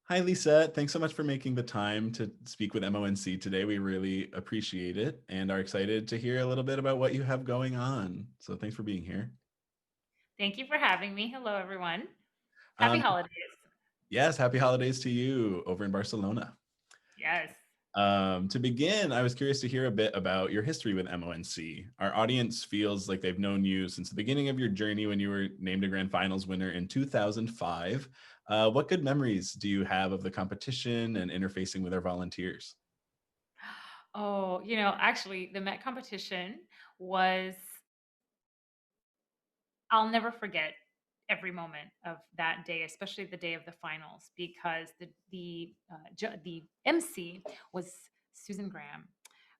Hi, Lisette. Thanks so much for making the time to speak with MONC today. We really appreciate it and are excited to hear a little bit about what you have going on. So thanks for being here. Thank you for having me. Hello, everyone. Happy Um, holidays. yes, happy holidays to you over in Barcelona. Yes. To begin, I was curious to hear a bit about your history with MONC. Our audience feels like they've known you since the beginning of your journey when you were named a grand finals winner in 2005. What good memories do you have of the competition and interfacing with our volunteers? Oh, actually, the Met competition was, I'll never forget every moment of that day, especially the day of the finals, because the MC was Susan Graham,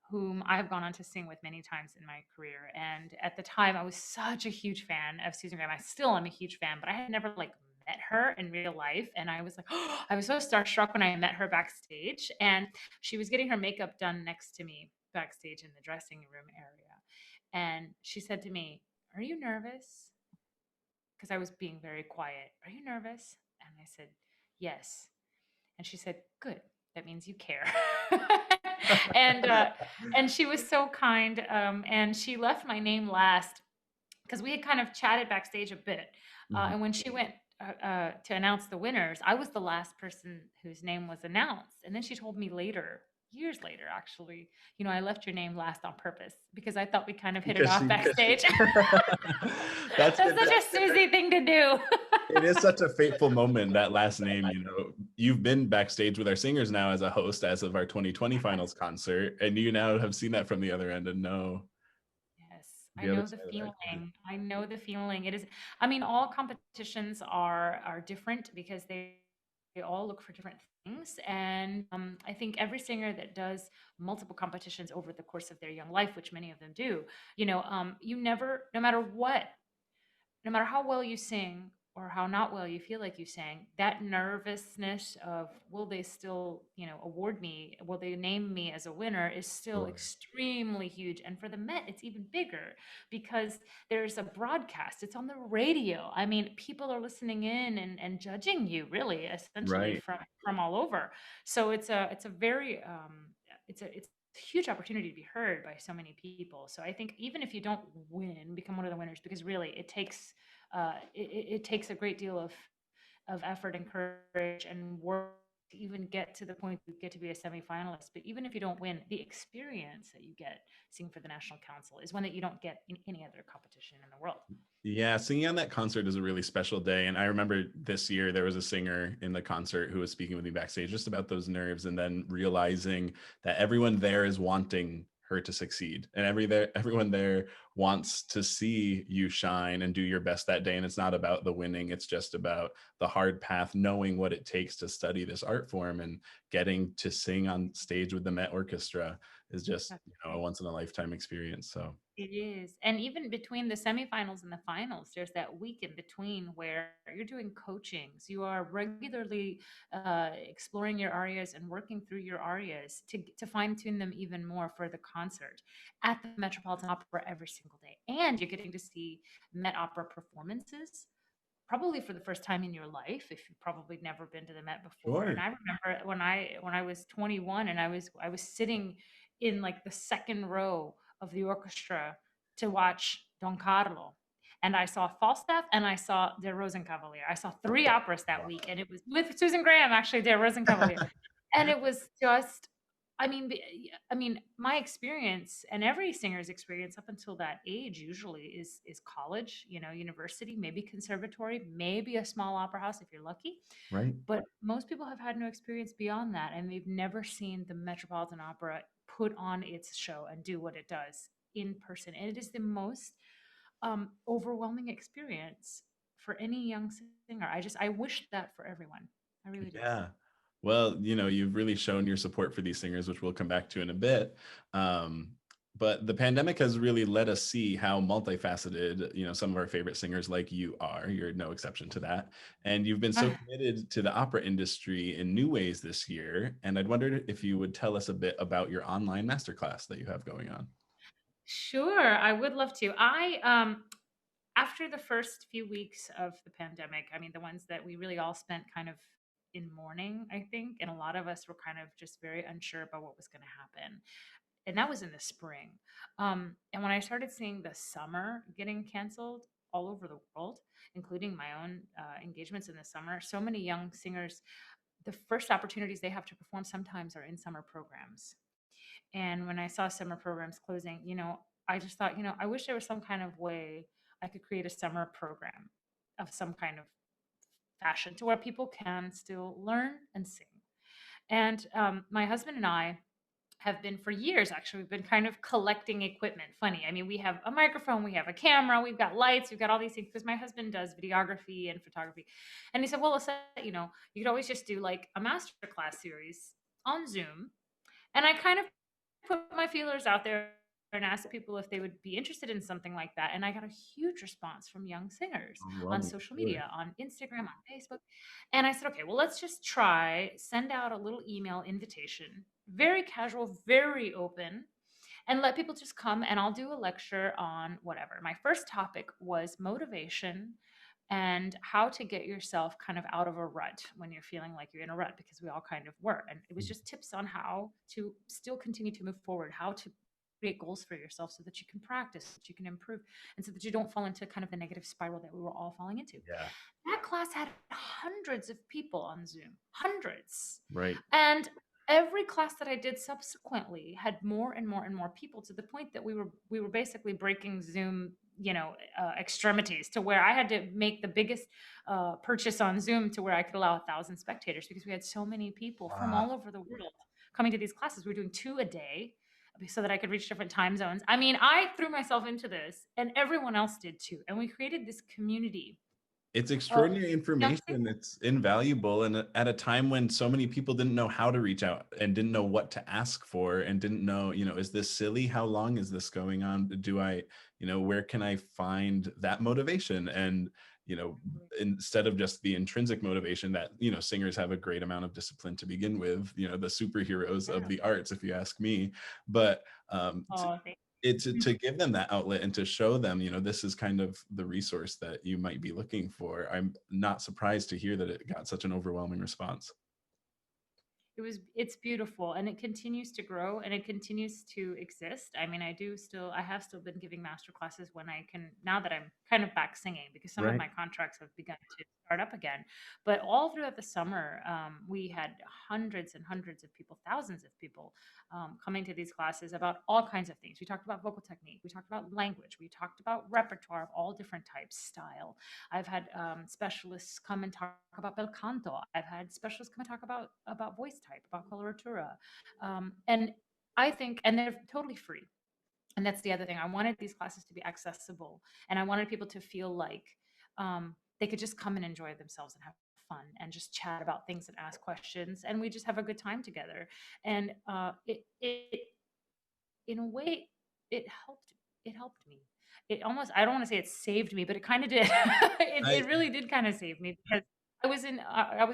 whom I've gone on to sing with many times in my career. And at the time, I was such a huge fan of Susan Graham. I still am a huge fan, but I had never met her in real life. And I was like, oh, I was so starstruck when I met her backstage. And she was getting her makeup done next to me backstage in the dressing room area. And she said to me, "Are you nervous?" Because I was being very quiet. "Are you nervous?" And I said, "Yes." And she said, "Good. That means you care." and uh, and she was so kind. And she left my name last because we had kind of chatted backstage a bit. Mhm. And when she went to announce the winners, I was the last person whose name was announced. And then she told me later, years later, actually, I left your name last on purpose because I thought we kind of hit it off Because she backstage. that's That's good. such a Susie thing to do. It is such a fateful moment, that last name. You've been backstage with our singers now as a host as of our 2020 finals concert, and you now have seen that from the other end and know Yes, I the other know the side of that coin. feeling. I know the feeling. It is, I mean, all competitions are different because they all look for different things. And I think every singer that does multiple competitions over the course of their young life, which many of them do, you never, no matter what, no matter how well you sing or how not well you feel like you sang, that nervousness of will they still, award me, will they name me as a winner is still Sure. extremely huge. And for the Met, it's even bigger because there's a broadcast, it's on the radio. I mean, people are listening in and judging you really, essentially Right. from all over. So it's a very it's a huge opportunity to be heard by so many people. So I think even if you don't win, become one of the winners, because really it takes a great deal of effort and courage and work to even get to the point you get to be a semifinalist. But even if you don't win, the experience that you get singing for the National Council is one that you don't get in any other competition in the world. Yeah, singing on that concert is a really special day. And I remember this year there was a singer in the concert who was speaking with me backstage just about those nerves, and then realizing that everyone there is wanting her to succeed. And everyone there wants to see you shine and do your best that day. And it's not about the winning, it's just about the hard path, knowing what it takes to study this art form and getting to sing on stage with the Met Orchestra is just, That's a right. once in a lifetime experience. So It is. And even between the semifinals and the finals, there's that week in between where you're doing coachings. You are regularly exploring your arias and working through your arias to fine tune them even more for the concert at the Metropolitan Opera every single day. And you're getting to see Met Opera performances probably for the first time in your life if you've probably never been to the Met before. And sure. I remember when I was 21 and I was sitting in like the second row of the orchestra to watch Don Carlo. And I saw Falstaff and I saw Der Rosenkavalier. I saw three operas that week, and it was with Susan Graham, actually, Der Rosenkavalier. And it was just, I mean, my experience and every singer's experience up until that age usually is college, university, maybe conservatory, maybe a small opera house if you're lucky. Right. But most people have had no experience beyond that, and they've never seen the Metropolitan Opera put on its show and do what it does in person. And it is the most overwhelming experience for any young singer. I wish that for everyone. I really do. Yeah. Well, you've really shown your support for these singers, which we'll come back to in a bit. Um, but the pandemic has really let us see how multifaceted, some of our favorite singers like you are. You're no exception to that. And you've been so committed to the opera industry in new ways this year. And I'd wondered if you would tell us a bit about your online masterclass that you have going on. Sure, I would love to. After the first few weeks of the pandemic, I mean, the ones that we really all spent kind of in mourning, I think, and a lot of us were kind of just very unsure about what was going to happen. And that was in the spring. And when I started seeing the summer getting canceled all over the world, including my own engagements in the summer, so many young singers, the first opportunities they have to perform sometimes are in summer programs. And when I saw summer programs closing, I just thought, I wish there was some kind of way I could create a summer program of some kind of fashion to where people can still learn and sing. And my husband and I have been for years, actually, we've been kind of collecting equipment. Funny. I mean, we have a microphone, we have a camera, we've got lights, we've got all these things because my husband does videography and photography. And he said, well, Lisette, you could always just do like a masterclass series on Zoom. And I kind of put my feelers out there and asked people if they would be interested in something like that. And I got a huge response from young singers on Overwhelming, social really. media, on Instagram, on Facebook. And I said, okay, well, let's just try, send out a little email invitation, very casual, very open, and let people just come and I'll do a lecture on whatever. My first topic was motivation and how to get yourself kind of out of a rut when you're feeling like you're in a rut, because we all kind of were. And it was just tips on how to still continue to move forward, how to create goals for yourself so that you can practice, so that you can improve, and so that you don't fall into kind of the negative spiral that we were all falling into. Yeah. That class had hundreds of people on Zoom, hundreds. Right. And every class that I did subsequently had more and more and more people, to the point that we were basically breaking Zoom, extremities, to where I had to make the biggest purchase on Zoom to where I could allow 1,000 spectators, because we had so many people from Wow. all over the world coming to these classes. We were doing 2 a day so that I could reach different time zones. I mean, I threw myself into this and everyone else did too. And we created this community It's of extraordinary young information. singers. It's invaluable. And at a time when so many people didn't know how to reach out and didn't know what to ask for and didn't know, is this silly? How long is this going on? Do I, where can I find that motivation? And, instead of just the intrinsic motivation that, singers have a great amount of discipline to begin with, the superheroes of Yeah. the arts, if you ask me. But Oh, thank it's you. to give them that outlet and to show them, this is kind of the resource that you might be looking for. I'm not surprised to hear that it got such an overwhelming response. It's beautiful, and it continues to grow and it continues to exist. I mean, I have still been giving master classes when I can, now that I'm kind of back singing, because some of Right. my contracts have begun to start up again. But all throughout the summer, we had hundreds and hundreds of people, thousands of people, coming to these classes about all kinds of things. We talked about vocal technique, we talked about language, we talked about repertoire of all different types, style. I've had specialists come and talk about bel canto. I've had specialists come and talk about voice type, about coloratura, and I think, and they're totally free. And that's the other thing. I wanted these classes to be accessible, and I wanted people to feel like they could just come and enjoy themselves and have fun and just chat about things and ask questions, and we just have a good time together. And it in a way, it helped it helped me. It almost, I don't wanna say it saved me, but it kinda did. It I really did kinda save me, because I was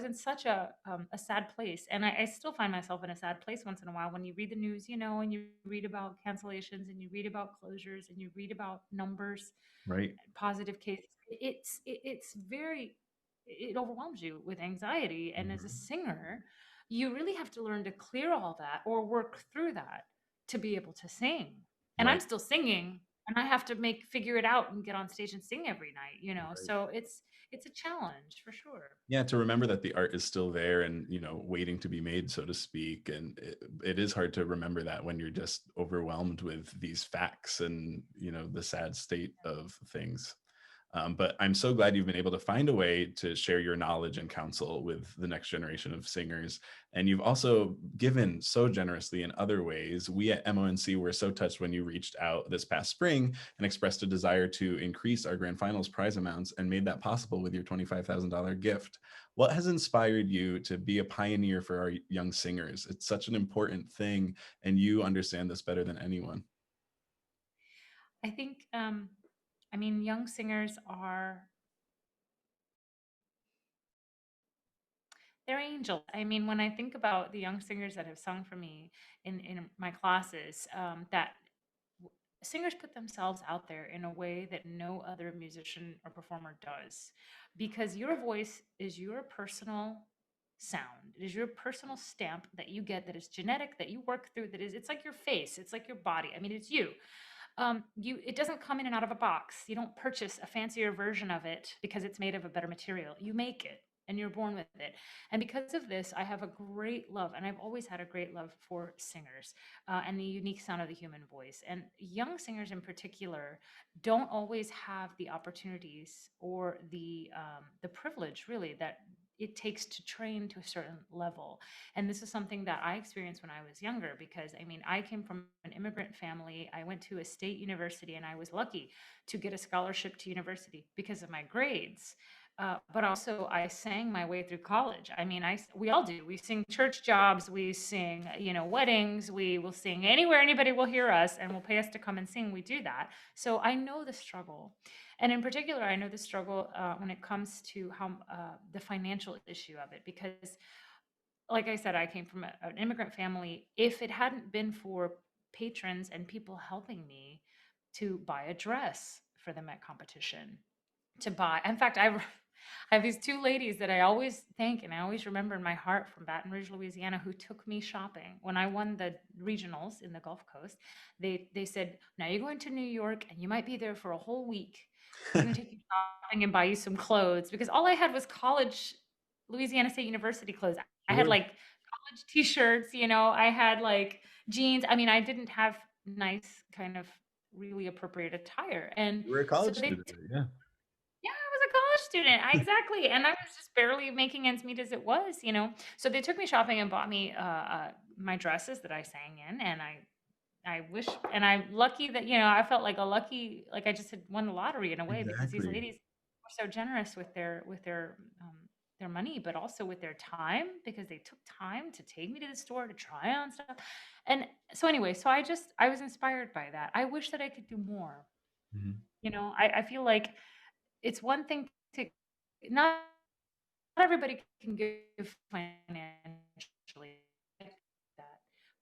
in such a sad place, and I still find myself in a sad place once in a while when you read the news, and you read about cancellations, and you read about closures, and you read about numbers, right. positive cases. It's very, it overwhelms you with anxiety, and as a Mhm. singer, you really have to learn to clear all that or work through that to be able to sing. And I'm Right. still singing, and I have to figure it out and get on stage and sing every night. Right. So it's a challenge for sure. Yeah, to remember that the art is still there and, waiting to be made, so to speak. And it is hard to remember that when you're just overwhelmed with these facts and, the sad state of things. But I'm so glad you've been able to find a way to share your knowledge and counsel with the next generation of singers. And you've also given so generously in other ways. We at MONC were so touched when you reached out this past spring and expressed a desire to increase our grand finals prize amounts and made that possible with your $25,000 gift. What has inspired you to be a pioneer for our young singers? It's such an important thing, and you understand this better than anyone. I think, I mean, young singers are, they're angels. I mean, when I think about the young singers that have sung for me in my classes, that singers put themselves out there in a way that no other musician or performer does, because your voice is your personal sound. It is your personal stamp that you get, that is genetic, that you work through, that is, it's like your face, it's like your body. I mean, it's you. It doesn't come in and out of a box. You don't purchase a fancier version of it because it's made of a better material. You make it and you're born with it. And because of this, I have a great love, and I've always had a great love for singers, and the unique sound of the human voice. And young singers in particular don't always have the opportunities or the privilege, really, that it takes to train to a certain level. And this is something that I experienced when I was younger, because I mean, I came from an immigrant family. I went to a state university, and I was lucky to get a scholarship to university because of my grades. But also, I sang my way through college. I mean, we all do. We sing church jobs, we sing, weddings, we will sing anywhere anybody will hear us and will pay us to come and sing. We do that. So I know the struggle. And in particular, I know the struggle when it comes to how the financial issue of it, because like I said, I came from an immigrant family. If it hadn't been for patrons and people helping me to buy a dress for the Met competition, to buy, in fact, I have these two ladies that I always thank and I always remember in my heart, from Baton Rouge, Louisiana, who took me shopping when I won the regionals in the Gulf Coast. They said, "Now you're going to New York and you might be there for a whole week. We're going to take you shopping and buy you some clothes," because all I had was college, Louisiana State University clothes. I had Sure. like college t-shirts, I had like jeans. I mean, I didn't have nice kind of really appropriate attire. And You were a so college they, student. Yeah. yeah, I was a college student. Exactly. And I was just barely making ends meet as it was. So they took me shopping and bought me my dresses that I sang in. And I wish, and I'm lucky that, I felt like like I just had won the lottery in a way, because these Exactly. ladies were so generous with their money, but also with their time, because they took time to take me to the store to try on stuff. And so anyway, I was inspired by that. I wish that I could do more. Mhm. I feel like it's one thing to not everybody can give financially, I get that,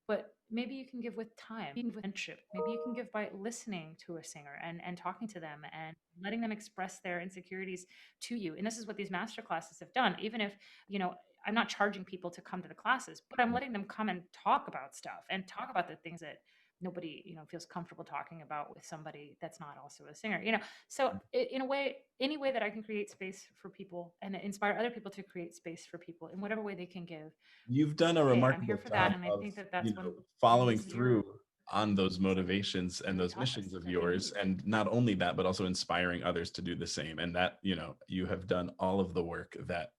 but maybe you can give with time, you can give with friendship, maybe you can give by listening to a singer and talking to them and letting them express their insecurities to you. And this is what these master classes have done. Even if, you know, I'm not charging people to come to the classes, but I'm letting them come and talk about stuff and talk about the things that nobody, feels comfortable talking about with somebody that's not also a singer. So in a way, any way that I can create space for people and inspire other people to create space for people in whatever way they can give, You've done a hey, I'm here remarkable for that. job And I of, think that that's one following these through years on those motivations and really those taught missions us of that they yours. need. And not only that, but also inspiring others to do the same. And that, you have done all of the work that,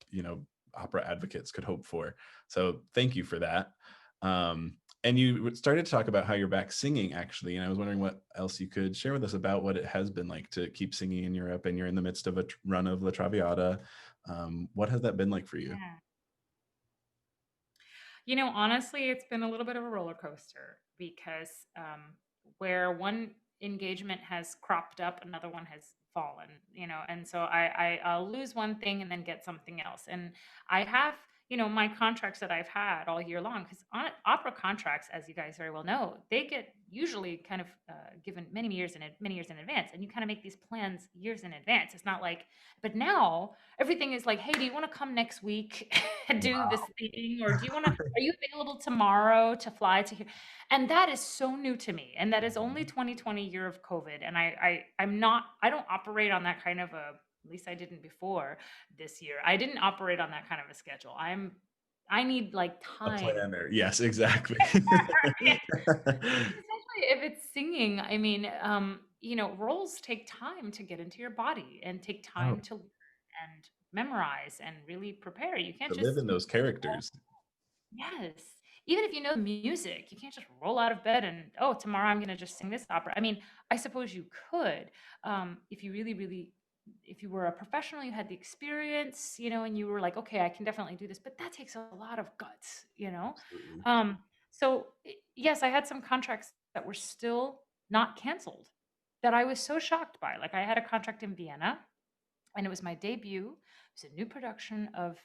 opera advocates could hope for. So thank you for that. And you started to talk about how you're back singing, actually. And I was wondering what else you could share with us about what it has been like to keep singing in Europe, and you're in the midst of a run of La Traviata. What has that been like for you? Yeah. Honestly, it's been a little bit of a roller coaster, because where one engagement has cropped up, another one has fallen. And so I'll lose one thing and then get something else. And I have, my contracts that I've had all year long, because opera contracts, as you guys very well know, they get usually kind of given many years in advance, and you kind of make these plans years in advance. It's not like, but now everything is like, hey, do you want to come next week and do this thing, or do you want to? Are you available tomorrow to fly to here? And that is so new to me. And that is only 2020 year of COVID. And I don't operate on that kind of at least I didn't before this year. I didn't operate on that kind of a schedule. I need like A time. planner. Yes, exactly. Especially if it's singing. I mean, roles take time to get into your body and take time Oh, to learn and memorize and really prepare. You can't to live just in those characters. Yes. Even if you know the music, you can't just roll out of bed and, oh, tomorrow I'm going to just sing this opera. I mean, I suppose you could, if you really, really, if you were a professional, you had the experience, and you were like, okay, I can definitely do this, but that takes a lot of guts. Absolutely. Yes, I had some contracts that were still not canceled, that I was so shocked by. Like, I had a contract in Vienna, and it was my debut. It was a new production of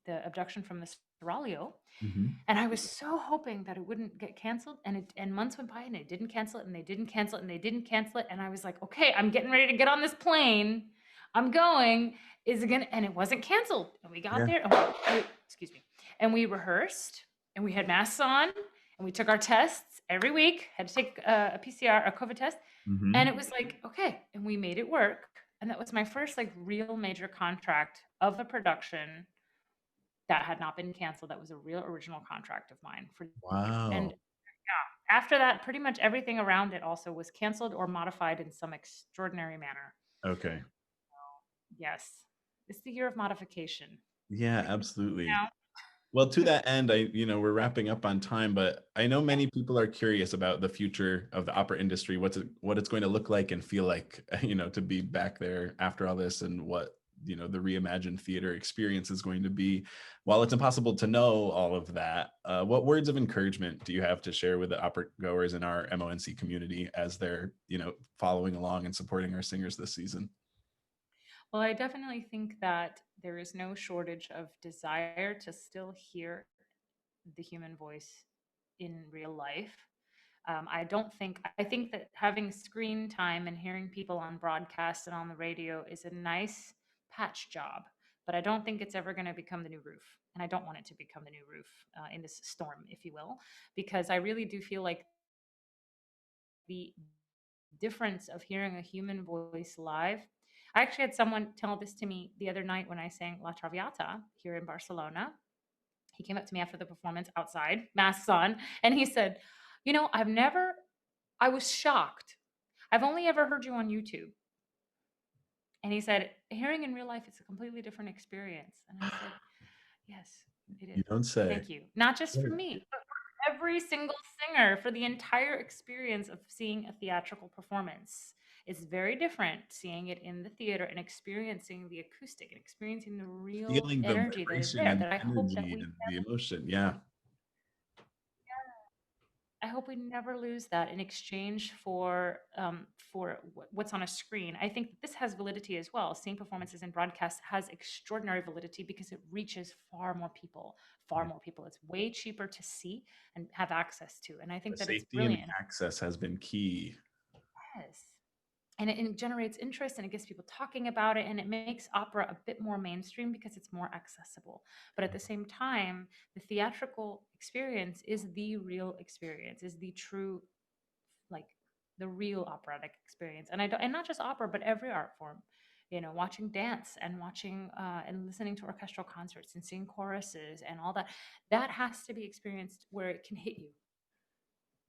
the Abduction from the Seraglio, Mhm. and I was so hoping that it wouldn't get canceled. And months went by and they didn't cancel it, and they didn't cancel it, and they didn't cancel it. And I was like, okay, I'm getting ready to get on this plane. I'm going. Is it gonna? And it wasn't canceled. And we got Yeah. there. And excuse me. And we rehearsed, and we had masks on, and we took our tests every week. Had to take a PCR, a COVID test, and Hmm. it was like okay, and we made it work. And that was my first like real major contract of a production that had not been canceled. That was a real original contract of mine for years. And Wow. after that, pretty much everything around it also was canceled or modified in some extraordinary manner. Okay. Yes. It's the year of modification. Yeah, You absolutely. know? Well, to that end, we're wrapping up on time, but I know many people are curious about the future of the opera industry, what it's going to look like and feel like, to be back there after all this, and what, the reimagined theater experience is going to be. While it's impossible to know all of that, what words of encouragement do you have to share with the opera goers in our MONC community as they're, following along and supporting our singers this season? Well, I definitely think that there is no shortage of desire to still hear the human voice in real life. I think that having screen time and hearing people on broadcast and on the radio is a nice patch job, but I don't think it's ever going to become the new roof. And I don't want it to become the new roof in this storm, if you will, because I really do feel like the difference of hearing a human voice live. I actually had someone tell this to me the other night when I sang La Traviata here in Barcelona. He came up to me after the performance outside, masks on, and he said, I was shocked. I've only ever heard you on YouTube. And he said, hearing in real life, it's a completely different experience. And I said, yes, it You is. don't say. Thank you. Not just for Right. me, but for every single singer, for the entire experience of seeing a theatrical performance. It's very different seeing it in the theater and experiencing the acoustic and experiencing the real Feeling the energy that is vibration there and that I hope that energy we and the emotion. Yeah. I hope we never lose that in exchange for what's on a screen. I think that this has validity as well. Seeing performances in broadcast has extraordinary validity because it reaches far more people, far Yeah. more people. It's way cheaper to see and have access to, and I The think that it's safety and brilliant. access has been key. Yes. And it generates interest and it gets people talking about it and it makes opera a bit more mainstream because it's more accessible. But at the same time, the theatrical experience is the real experience, is the true like the real operatic experience. And I don't, and not just opera, but every art form. Watching dance and watching and listening to orchestral concerts and seeing choruses and all that, that has to be experienced where it can hit you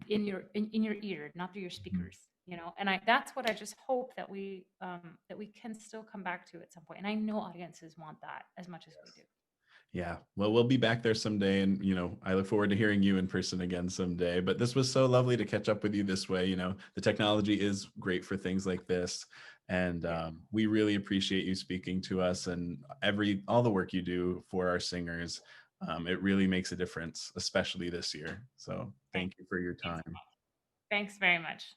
in your ear, not through your Mhm. speakers. And that's what I just hope that we can still come back to at some point. And I know audiences want that as much as we do. Yeah. Well, we'll be back there someday. And, I look forward to hearing you in person again someday. But this was so lovely to catch up with you this way. The technology is great for things like this. And Yeah. we really appreciate you speaking to us and all the work you do for our singers. It really makes a difference, especially this year. So Thank thank you for your you so time. much. Thanks very much.